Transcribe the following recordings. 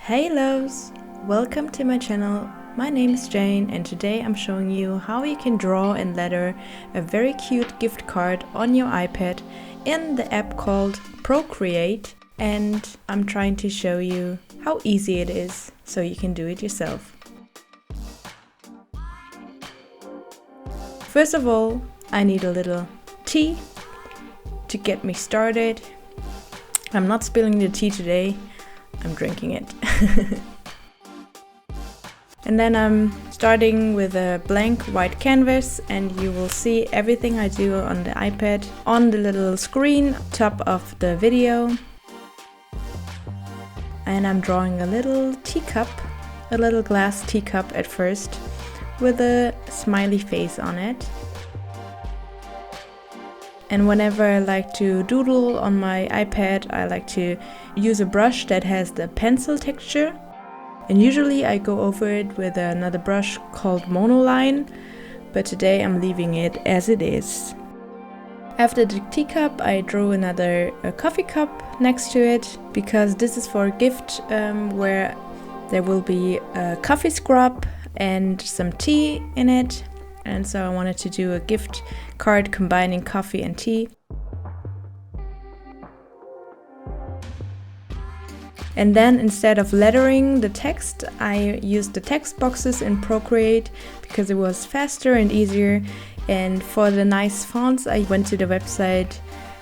Hey loves! Welcome to my channel. My name is Jane and today I'm showing you how you can draw and letter a very cute gift card on your iPad in the app called Procreate, and I'm trying to show you how easy it is so you can do it yourself. First of all, I need a little tea to get me started. I'm not spilling the tea today, I'm drinking it. And then I'm starting with a blank white canvas, and you will see everything I do on the iPad on the little screen top of the video. And I'm drawing a little teacup, a little glass teacup at first, with a smiley face on it. And whenever I like to doodle on my iPad, I like to use a brush that has the pencil texture. And usually I go over it with another brush called Monoline, but today I'm leaving it as it is. After the teacup, I drew another coffee cup next to it, because this is for a gift where there will be a coffee scrub and some tea in it. And so I wanted to do a gift card combining coffee and tea. And then instead of lettering the text, I used the text boxes in Procreate because it was faster and easier. And for the nice fonts, I went to the website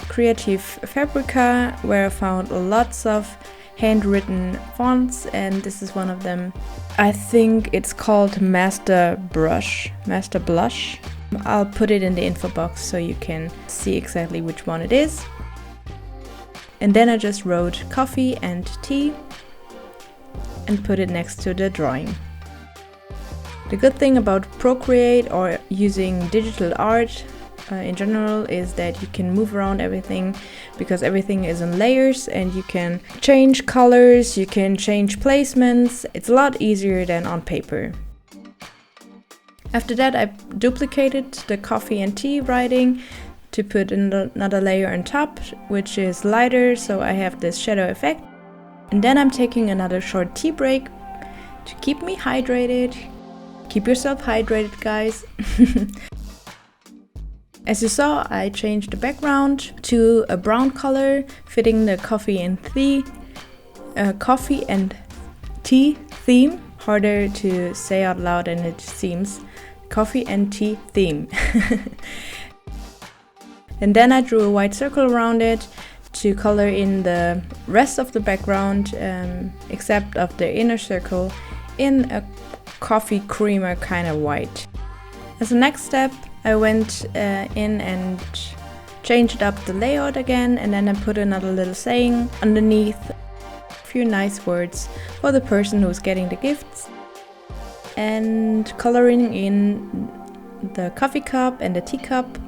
Creative Fabrica, where I found lots of handwritten fonts, and this is one of them. I think it's called Masterblush. I'll put it in the info box so you can see exactly which one it is. And then I just wrote coffee and tea and put it next to the drawing. The good thing about Procreate or using digital art in general is that you can move around everything, because everything is in layers and you can change colors, you can change placements. It's a lot easier than on paper. After that, I duplicated the coffee and tea writing to put another layer on top, which is lighter, so I have this shadow effect. And then I'm taking another short tea break to keep me hydrated. Keep yourself hydrated, guys. As you saw, I changed the background to a brown color, fitting the coffee and tea theme. Harder to say out loud than it seems. Coffee and tea theme. And then I drew a white circle around it to color in the rest of the background, except of the inner circle, in a coffee creamer kind of white. As a next step, I went in and changed up the layout again, and then I put another little saying underneath, a few nice words for the person who's getting the gifts, and coloring in the coffee cup and the teacup.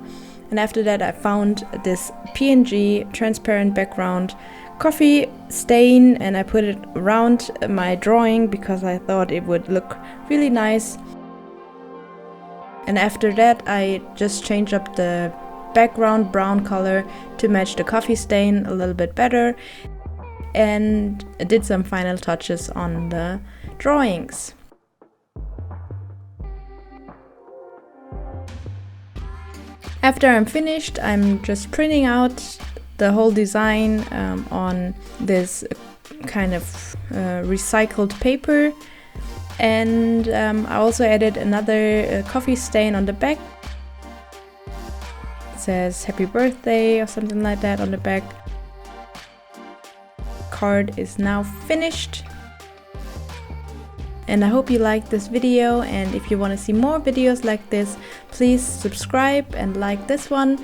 And after that, I found this PNG transparent background coffee stain, and I put it around my drawing because I thought it would look really nice. And after that, I just changed up the background brown color to match the coffee stain a little bit better, and did some final touches on the drawings. After I'm finished, I'm just printing out the whole design on this kind of recycled paper. And I also added another coffee stain on the back. It says happy birthday or something like that on the back. Card is now finished. And I hope you liked this video, and if you want to see more videos like this, please subscribe and like this one.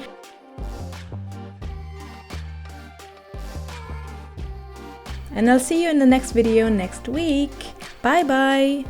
And I'll see you in the next video next week. Bye bye!